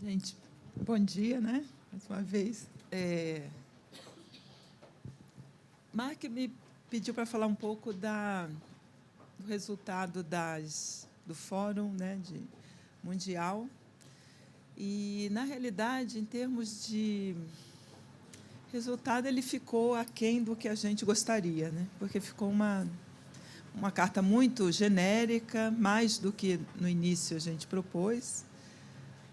Gente, bom dia, né? Mais uma vez. Mark me pediu para falar um pouco do resultado do Fórum, né, Mundial. E, na realidade, em termos de resultado, ele ficou aquém do que a gente gostaria, né? Porque ficou uma carta muito genérica, mais do que no início a gente propôs.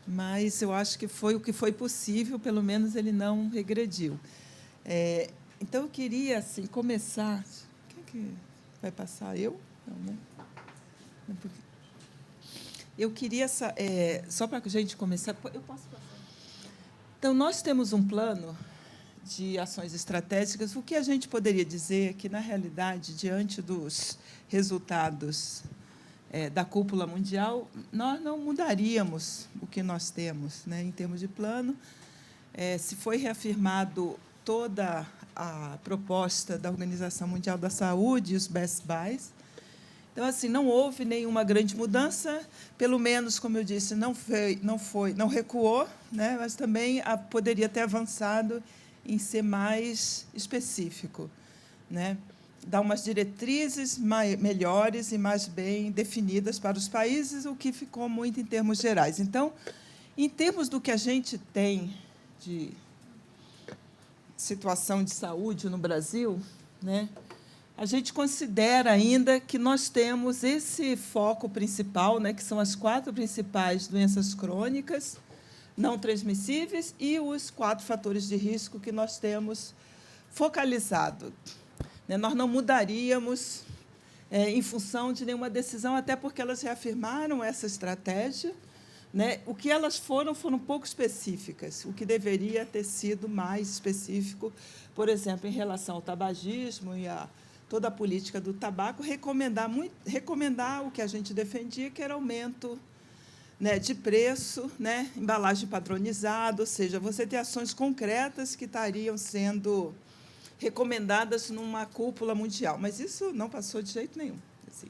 Mas eu acho que foi o que foi possível, pelo menos ele não regrediu. Então, eu queria assim, começar. Quem é que vai passar? Eu? Não, né? Eu queria, só para a gente começar. Eu posso passar? Então, nós temos um plano de ações estratégicas. O que a gente poderia dizer é que, na realidade, diante dos resultados da cúpula mundial, nós não mudaríamos o que nós temos, né, em termos de plano. Se foi reafirmado toda a proposta da Organização Mundial da Saúde e os best buys. Então, assim, não houve nenhuma grande mudança, pelo menos, como eu disse, não recuou, né, mas também poderia ter avançado em ser mais específico, né? Dar umas diretrizes melhores e mais bem definidas para os países, o que ficou muito em termos gerais. Então, em termos do que a gente tem de situação de saúde no Brasil, né, a gente considera ainda que nós temos esse foco principal, né, que são as 4 principais doenças crônicas não transmissíveis e os 4 fatores de risco que nós temos focalizado. Nós não mudaríamos em função de nenhuma decisão, até porque elas reafirmaram essa estratégia. Né? O que elas foram pouco específicas, o que deveria ter sido mais específico, por exemplo, em relação ao tabagismo e a toda a política do tabaco, recomendar o que a gente defendia, que era aumento, né, de preço, né, embalagem padronizada, ou seja, você ter ações concretas que estariam sendo recomendadas numa cúpula mundial, mas isso não passou de jeito nenhum. Assim,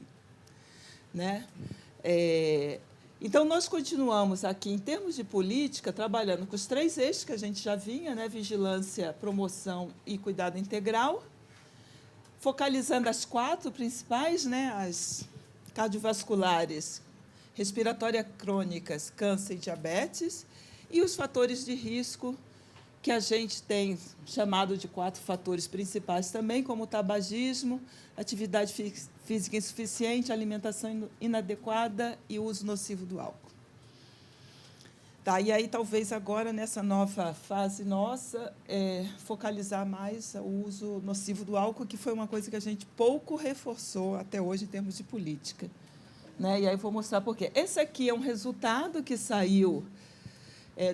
né? Então, nós continuamos aqui, em termos de política, trabalhando com os 3 eixos que a gente já vinha, né? Vigilância, promoção e cuidado integral, focalizando as 4 principais, né? As cardiovasculares, respiratórias crônicas, câncer e diabetes, e os fatores de risco, que a gente tem chamado de 4 fatores principais também, como o tabagismo, atividade física insuficiente, alimentação inadequada e uso nocivo do álcool. Tá, e aí, talvez, agora, nessa nova fase nossa, focalizar mais o uso nocivo do álcool, que foi uma coisa que a gente pouco reforçou até hoje em termos de política. Né? E aí vou mostrar por quê. Esse aqui é um resultado que saiu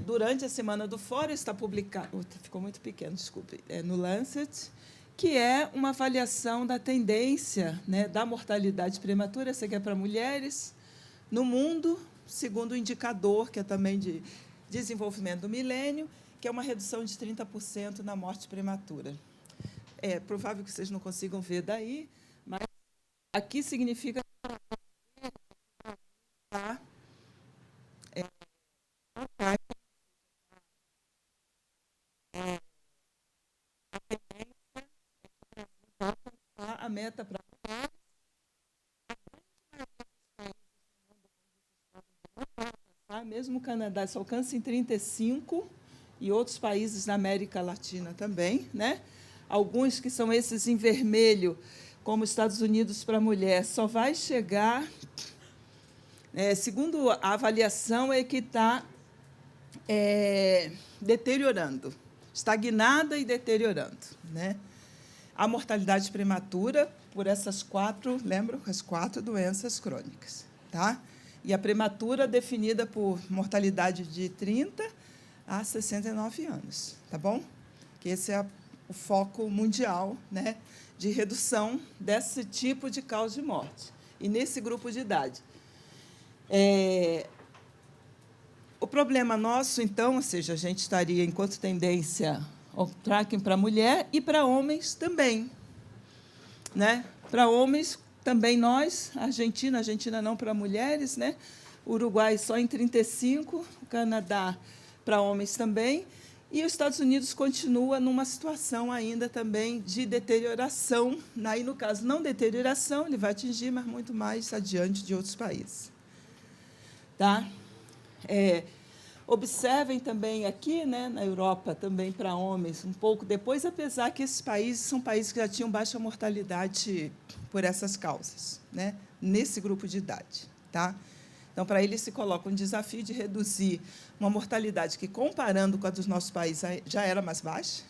durante a Semana do Fórum, está publicado, ficou muito pequeno, desculpe, no Lancet, que é uma avaliação da tendência, né, da mortalidade prematura, essa aqui é para mulheres, no mundo, segundo o indicador, que é também de desenvolvimento do milênio, que é uma redução de 30% na morte prematura. É provável que vocês não consigam ver daí, mas aqui significa a meta para mesmo o Canadá só alcança em 35 e outros países da América Latina também, né? Alguns que são esses em vermelho, como Estados Unidos para a mulher, só vai chegar, segundo a avaliação, é que está deteriorando, estagnada e deteriorando, né? A mortalidade prematura por essas 4, lembram? As 4 doenças crônicas, tá? E a prematura definida por mortalidade de 30 a 69 anos, tá bom? Que esse é o foco mundial, né, de redução desse tipo de causa de morte, e nesse grupo de idade. O problema nosso, então, ou seja, a gente estaria, enquanto tendência, ao tracking para mulher e para homens também. Né? Para homens, também nós, Argentina não para mulheres, né? Uruguai só em 35%, o Canadá para homens também, e os Estados Unidos continua numa situação ainda também de deterioração. Aí, no caso, não deterioração, ele vai atingir, mas muito mais adiante de outros países. Tá? Observem também aqui, né, na Europa, também para homens, um pouco depois, apesar que esses países são países que já tinham baixa mortalidade por essas causas, né, nesse grupo de idade. Tá? Então, para eles se coloca um desafio de reduzir uma mortalidade que, comparando com a dos nossos países, já era mais baixa,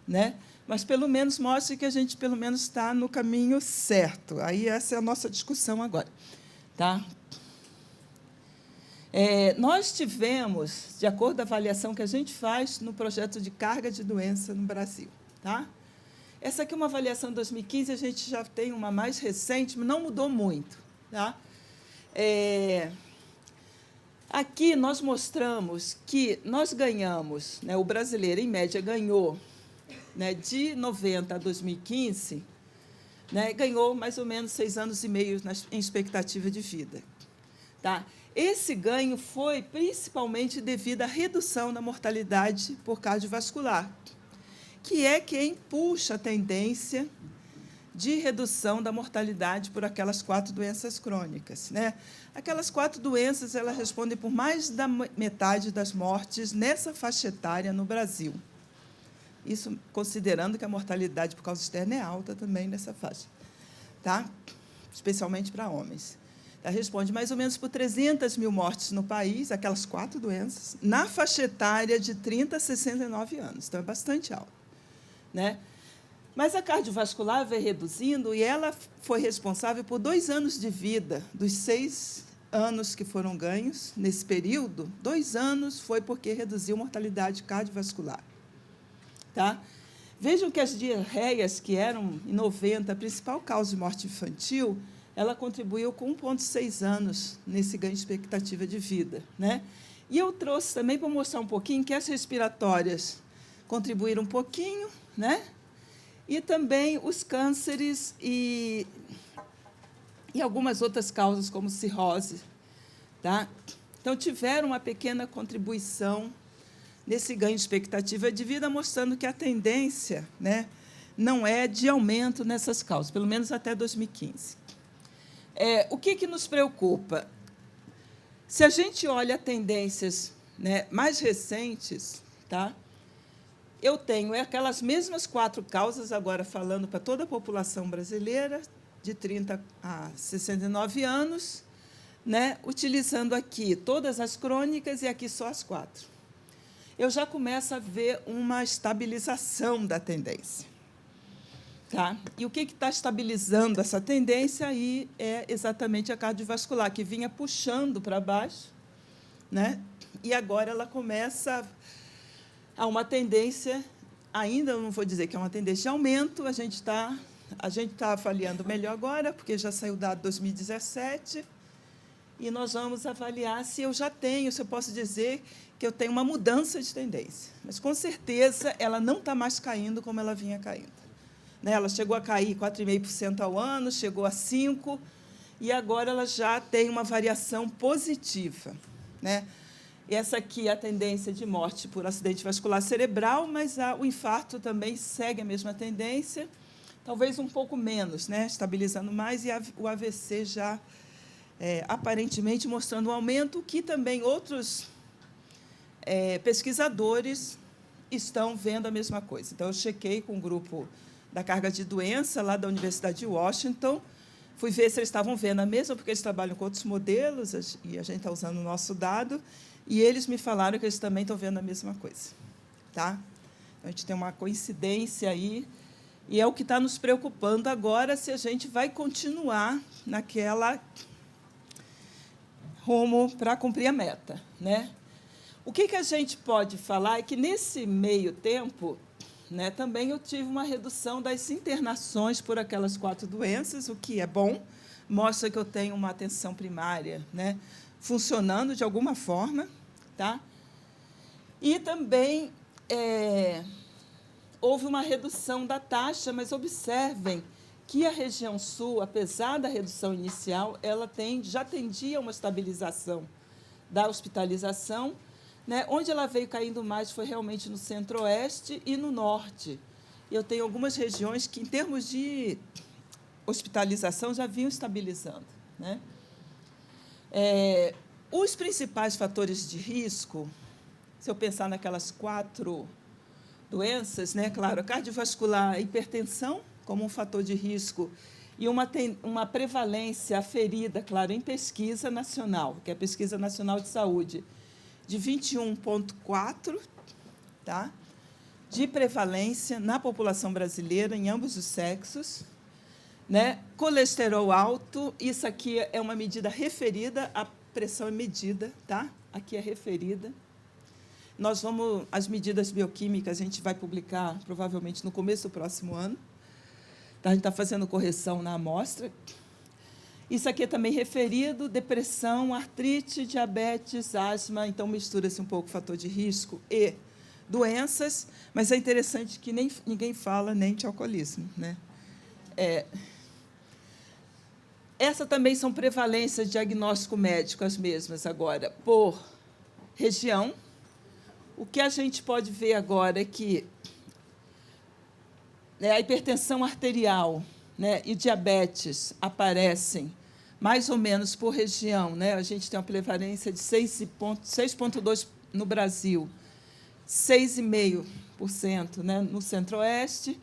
né? Mas, pelo menos, mostra que a gente, pelo menos, está no caminho certo. Aí, essa é a nossa discussão agora. Tá? Nós tivemos, de acordo com a avaliação que a gente faz no projeto de carga de doença no Brasil. Tá? Essa aqui é uma avaliação de 2015, a gente já tem uma mais recente, mas não mudou muito. Tá? Aqui nós mostramos que nós ganhamos, né, o brasileiro, em média, ganhou, né, de 90 a 2015, né, ganhou mais ou menos 6 anos e meio em expectativa de vida. Tá? Esse ganho foi principalmente devido à redução da mortalidade por cardiovascular, que é quem puxa a tendência de redução da mortalidade por aquelas 4 doenças crônicas. Né? Aquelas 4 doenças elas respondem por mais da metade das mortes nessa faixa etária no Brasil. Isso considerando que a mortalidade por causa externa é alta também nessa faixa, tá? Especialmente para homens. Ela responde mais ou menos por 300 mil mortes no país, aquelas 4 doenças, na faixa etária de 30 a 69 anos. Então, é bastante alto. Né? Mas a cardiovascular vai reduzindo e ela foi responsável por 2 anos de vida. Dos 6 anos que foram ganhos nesse período, 2 anos foi porque reduziu a mortalidade cardiovascular. Tá? Vejam que as diarreias, que eram, em 90, a principal causa de morte infantil, ela contribuiu com 1,6 anos nesse ganho de expectativa de vida. Né? E eu trouxe também para mostrar um pouquinho que as respiratórias contribuíram um pouquinho, né? E também os cânceres e algumas outras causas, como cirrose. Tá? Então, tiveram uma pequena contribuição nesse ganho de expectativa de vida, mostrando que a tendência, né, não é de aumento nessas causas, pelo menos até 2015. O que nos preocupa? Se a gente olha tendências, né, mais recentes, tá? Eu tenho aquelas mesmas 4 causas, agora falando para toda a população brasileira, de 30 a 69 anos, né, utilizando aqui todas as crônicas e aqui só as 4. Eu já começo a ver uma estabilização da tendência. Tá? E o que está estabilizando essa tendência aí é exatamente a cardiovascular, que vinha puxando para baixo, né, e agora ela começa a uma tendência, ainda não vou dizer que é uma tendência de aumento, a gente está avaliando melhor agora, porque já saiu o dado 2017, e nós vamos avaliar se eu posso dizer que eu tenho uma mudança de tendência. Mas, com certeza, ela não está mais caindo como ela vinha caindo. Né? Ela chegou a cair 4,5% ao ano, chegou a 5%, e agora ela já tem uma variação positiva. Né? Essa aqui é a tendência de morte por acidente vascular cerebral, mas o infarto também segue a mesma tendência, talvez um pouco menos, né? Estabilizando mais, e o AVC já, aparentemente, mostrando um aumento, que também outros pesquisadores estão vendo a mesma coisa. Então, eu chequei com o grupo da carga de doença, lá da Universidade de Washington, fui ver se eles estavam vendo a mesma, porque eles trabalham com outros modelos, e a gente está usando o nosso dado, e eles me falaram que eles também estão vendo a mesma coisa. Tá? A gente tem uma coincidência aí, e é o que está nos preocupando agora, se a gente vai continuar naquela rumo para cumprir a meta. Né? O que a gente pode falar é que, nesse meio tempo, né, também eu tive uma redução das internações por aquelas 4 doenças, o que é bom, mostra que eu tenho uma atenção primária, né, funcionando de alguma forma. Tá? E também houve uma redução da taxa, mas observem que a região sul, apesar da redução inicial, ela já tendia a uma estabilização da hospitalização, né? Onde ela veio caindo mais foi realmente no centro-oeste e no norte. Eu tenho algumas regiões que, em termos de hospitalização, já vinham estabilizando, né? Os principais fatores de risco, se eu pensar naquelas 4 doenças, né? Claro, a cardiovascular, a hipertensão como um fator de risco e uma prevalência aferida, claro, em pesquisa nacional, que é a Pesquisa Nacional de Saúde, de 21,4, tá? De prevalência na população brasileira, em ambos os sexos. Né? Colesterol alto, isso aqui é uma medida referida, a pressão é medida, tá? Aqui é referida. As medidas bioquímicas a gente vai publicar provavelmente no começo do próximo ano. Tá? A gente está fazendo correção na amostra. Isso aqui é também referido, depressão, artrite, diabetes, asma, então mistura-se um pouco fator de risco e doenças, mas é interessante que ninguém fala nem de alcoolismo, né? Essa também são prevalências de diagnóstico médico, as mesmas agora, por região. O que a gente pode ver agora é que a hipertensão arterial, né, e diabetes aparecem mais ou menos por região. Né? A gente tem uma prevalência de 6,2% no Brasil, 6,5%, né, no centro-oeste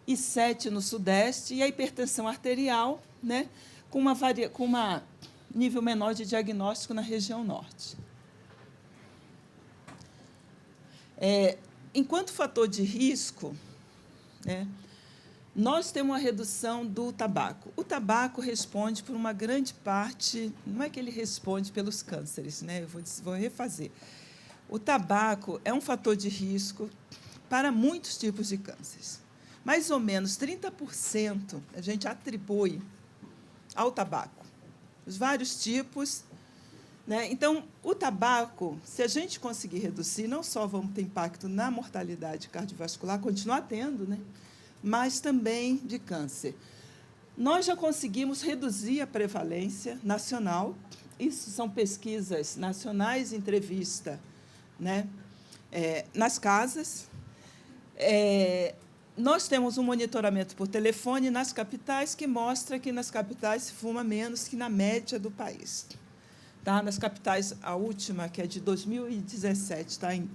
e 7% no sudeste, e a hipertensão arterial, né, com uma nível menor de diagnóstico na região norte. Enquanto fator de risco, né, nós temos uma redução do tabaco. O tabaco responde por uma grande parte, não é que ele responde pelos cânceres, né, eu vou refazer. O tabaco é um fator de risco para muitos tipos de cânceres. Mais ou menos 30% a gente atribui ao tabaco, os vários tipos. Né? Então, o tabaco, se a gente conseguir reduzir, não só vamos ter impacto na mortalidade cardiovascular, continuar tendo, né? Mas também de câncer. Nós já conseguimos reduzir a prevalência nacional, isso são pesquisas nacionais, entrevista, né? Nas casas. Nós temos um monitoramento por telefone nas capitais que mostra que nas capitais se fuma menos que na média do país. Tá? Nas capitais, a última, que é de 2017, está em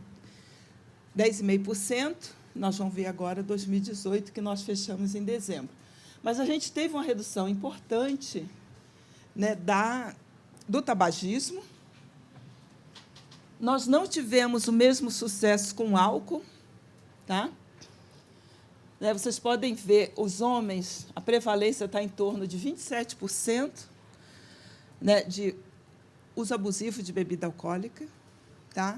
10,5%. Nós vamos ver agora 2018, que nós fechamos em dezembro. Mas a gente teve uma redução importante, né, do tabagismo. Nós não tivemos o mesmo sucesso com o álcool. Tá? Vocês podem ver, os homens, a prevalência está em torno de 27%, né, de uso abusivo de bebida alcoólica, tá?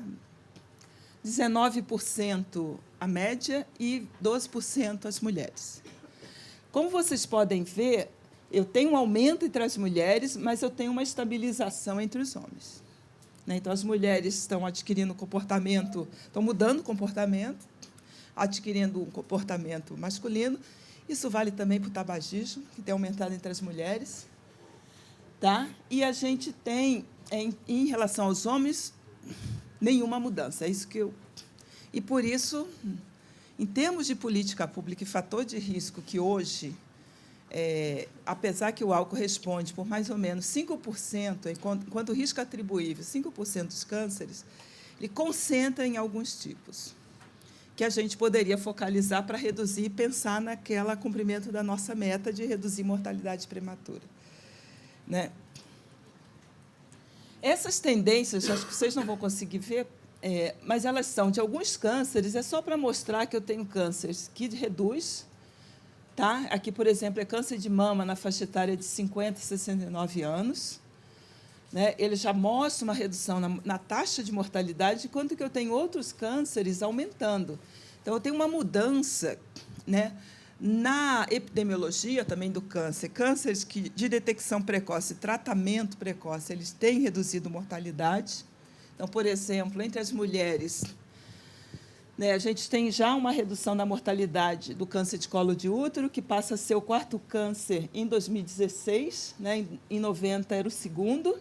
19% a média e 12% as mulheres. Como vocês podem ver, eu tenho um aumento entre as mulheres, mas eu tenho uma estabilização entre os homens. Né? Então, as mulheres estão adquirindo comportamento, estão mudando o comportamento, adquirindo um comportamento masculino. Isso vale também para o tabagismo, que tem aumentado entre as mulheres. Tá? E a gente tem, em relação aos homens, nenhuma mudança. É isso que eu... E, por isso, em termos de política pública e fator de risco, que hoje, apesar que o álcool responde por mais ou menos 5%, enquanto o risco atribuível, 5% dos cânceres, ele concentra em alguns tipos, que a gente poderia focalizar para reduzir e pensar naquele cumprimento da nossa meta de reduzir mortalidade prematura. Né? Essas tendências, acho que vocês não vão conseguir ver, mas elas são de alguns cânceres, é só para mostrar que eu tenho cânceres que reduz. Tá? Aqui, por exemplo, é câncer de mama na faixa etária de 50 a 69 anos. Né? Ele já mostra uma redução na taxa de mortalidade, enquanto que eu tenho outros cânceres aumentando. Então, eu tenho uma mudança, né, na epidemiologia também do câncer. Cânceres de detecção precoce e tratamento precoce, eles têm reduzido mortalidade. Então, por exemplo, entre as mulheres, né, a gente tem já uma redução da mortalidade do câncer de colo de útero, que passa a ser o 4º câncer em 2016, né, em 90 era o 2º,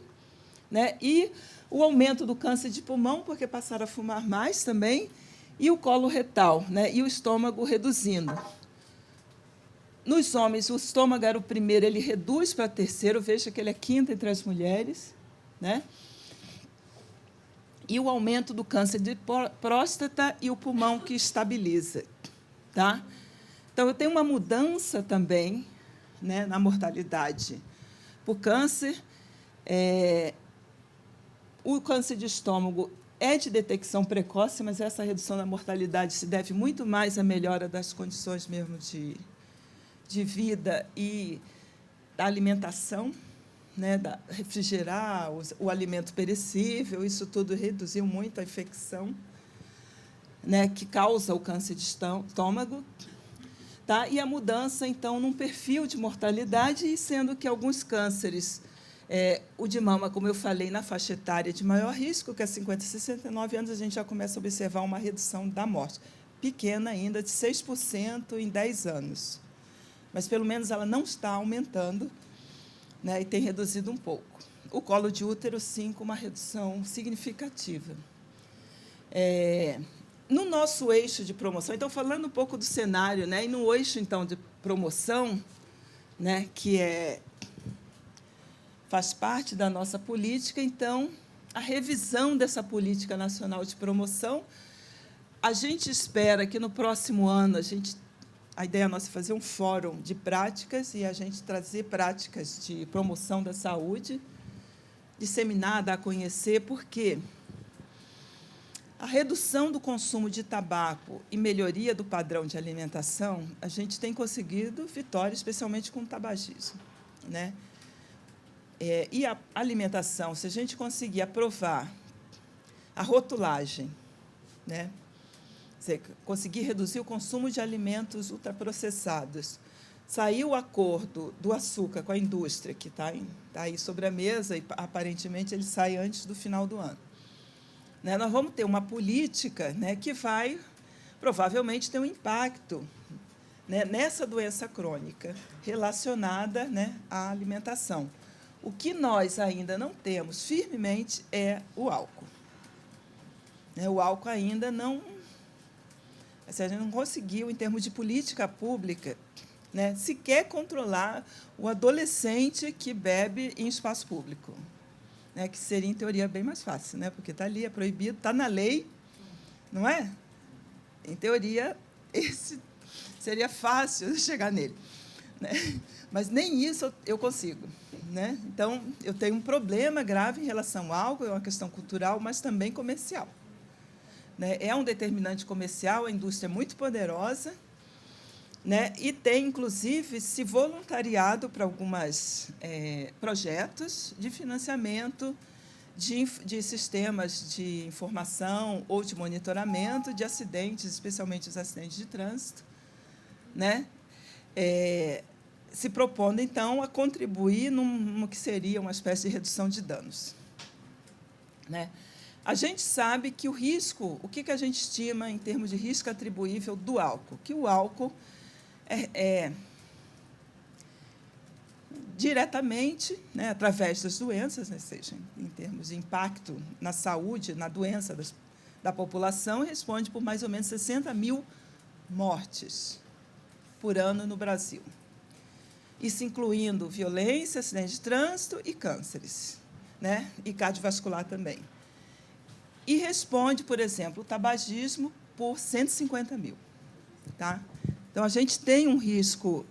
né, e o aumento do câncer de pulmão, porque passaram a fumar mais também, e o colo retal, né, e o estômago reduzindo. Nos homens, o estômago era o primeiro, ele reduz para terceiro, veja que ele é 5º entre as mulheres, né? E o aumento do câncer de próstata e o pulmão que estabiliza. Tá? Então, eu tenho uma mudança também, né, na mortalidade por câncer. O câncer de estômago é de detecção precoce, mas essa redução da mortalidade se deve muito mais à melhora das condições mesmo de vida e da alimentação, né, refrigerar o alimento perecível, isso tudo reduziu muito a infecção, né, que causa o câncer de estômago. Tá? E a mudança, então, num perfil de mortalidade, sendo que alguns cânceres, o de mama, como eu falei, na faixa etária de maior risco, que é 50 a 69 anos, a gente já começa a observar uma redução da morte, pequena ainda, de 6% em 10 anos. Mas, pelo menos, ela não está aumentando, né, e tem reduzido um pouco. O colo de útero, sim, com uma redução significativa. No nosso eixo de promoção, então, falando um pouco do cenário, né, e no eixo, então, de promoção, né, que faz parte da nossa política, então, a revisão dessa política nacional de promoção, a gente espera que, no próximo ano, a ideia nossa é fazer um fórum de práticas e a gente trazer práticas de promoção da saúde, disseminar, dar a conhecer, porque a redução do consumo de tabaco e melhoria do padrão de alimentação, a gente tem conseguido vitória, especialmente com o tabagismo, né? E a alimentação, se a gente conseguir aprovar a rotulagem, né, conseguir reduzir o consumo de alimentos ultraprocessados. Saiu o acordo do açúcar com a indústria, que está aí sobre a mesa, e, aparentemente, ele sai antes do final do ano. Né, nós vamos ter uma política, né, que vai, provavelmente, ter um impacto, né, nessa doença crônica relacionada, né, à alimentação. O que nós ainda não temos firmemente é o álcool. O álcool ainda não... A gente não conseguiu, em termos de política pública, né, sequer controlar o adolescente que bebe em espaço público, né, que seria, em teoria, bem mais fácil, né, porque está ali, é proibido, está na lei, não é? Em teoria, esse seria fácil chegar nele, né? Mas nem isso eu consigo, né? Então, eu tenho um problema grave em relação ao álcool, é uma questão cultural, mas também comercial. É um determinante comercial, a indústria é muito poderosa, né, e tem, inclusive, se voluntariado para alguns projetos de financiamento de sistemas de informação ou de monitoramento de acidentes, especialmente os acidentes de trânsito, né, se propondo, então, a contribuir no que seria uma espécie de redução de danos. Né? A gente sabe que o risco, o que a gente estima em termos de risco atribuível do álcool? Que o álcool diretamente, né, através das doenças, né, seja em termos de impacto na saúde, na doença da população, responde por mais ou menos 60 mil mortes por ano no Brasil. Isso incluindo violência, acidente de trânsito e cânceres, né, e cardiovascular também. E responde, por exemplo, o tabagismo por 150 mil. Tá? Então, a gente tem um risco,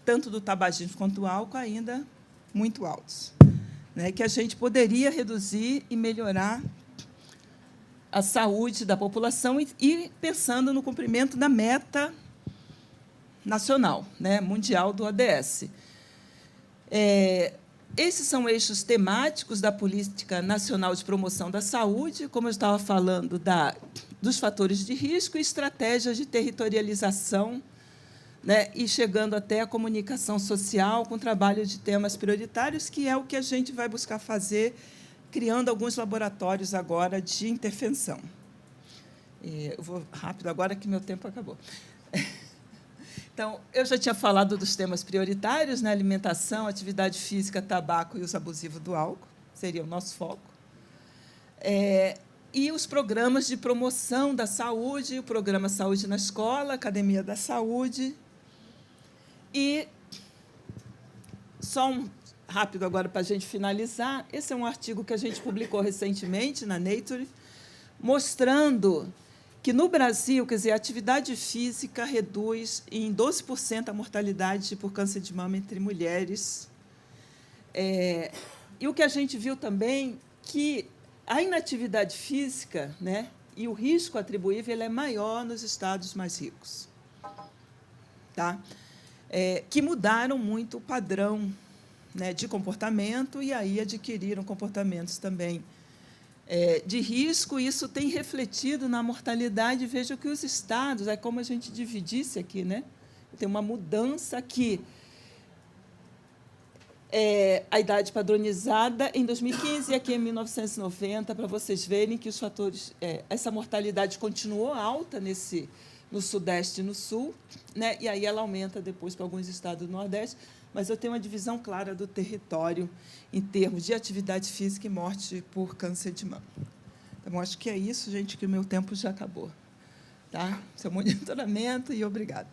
tanto do tabagismo quanto do álcool, ainda muito altos, né, que a gente poderia reduzir e melhorar a saúde da população e pensando no cumprimento da meta nacional, né, mundial do ODS. Esses são eixos temáticos da Política Nacional de Promoção da Saúde, como eu estava falando, dos fatores de risco e estratégias de territorialização, né, e chegando até a comunicação social com trabalho de temas prioritários, que é o que a gente vai buscar fazer, criando alguns laboratórios agora de intervenção. Eu vou rápido agora, que meu tempo acabou. Então, eu já tinha falado dos temas prioritários, né? Alimentação, atividade física, tabaco e uso abusivo do álcool, seria o nosso foco. E os programas de promoção da saúde, o programa Saúde na Escola, Academia da Saúde. E, só rápido agora para a gente finalizar, esse é um artigo que a gente publicou recentemente na Nature, mostrando que, no Brasil, quer dizer, a atividade física reduz em 12% a mortalidade por câncer de mama entre mulheres. E o que a gente viu também, que a inatividade física, né, e o risco atribuível ele é maior nos estados mais ricos, tá? Que mudaram muito o padrão, né, de comportamento e aí adquiriram comportamentos também de risco. Isso tem refletido na mortalidade. Veja que os estados, é como a gente dividisse aqui, né? Tem uma mudança aqui. A idade padronizada em 2015 e aqui em 1990, para vocês verem que os fatores, essa mortalidade continuou alta no Sudeste e no Sul, né? E aí ela aumenta depois para alguns estados do Nordeste, mas eu tenho uma divisão clara do território em termos de atividade física e morte por câncer de mama. Então, acho que é isso, gente, que o meu tempo já acabou. Tá? Seu monitoramento e obrigada.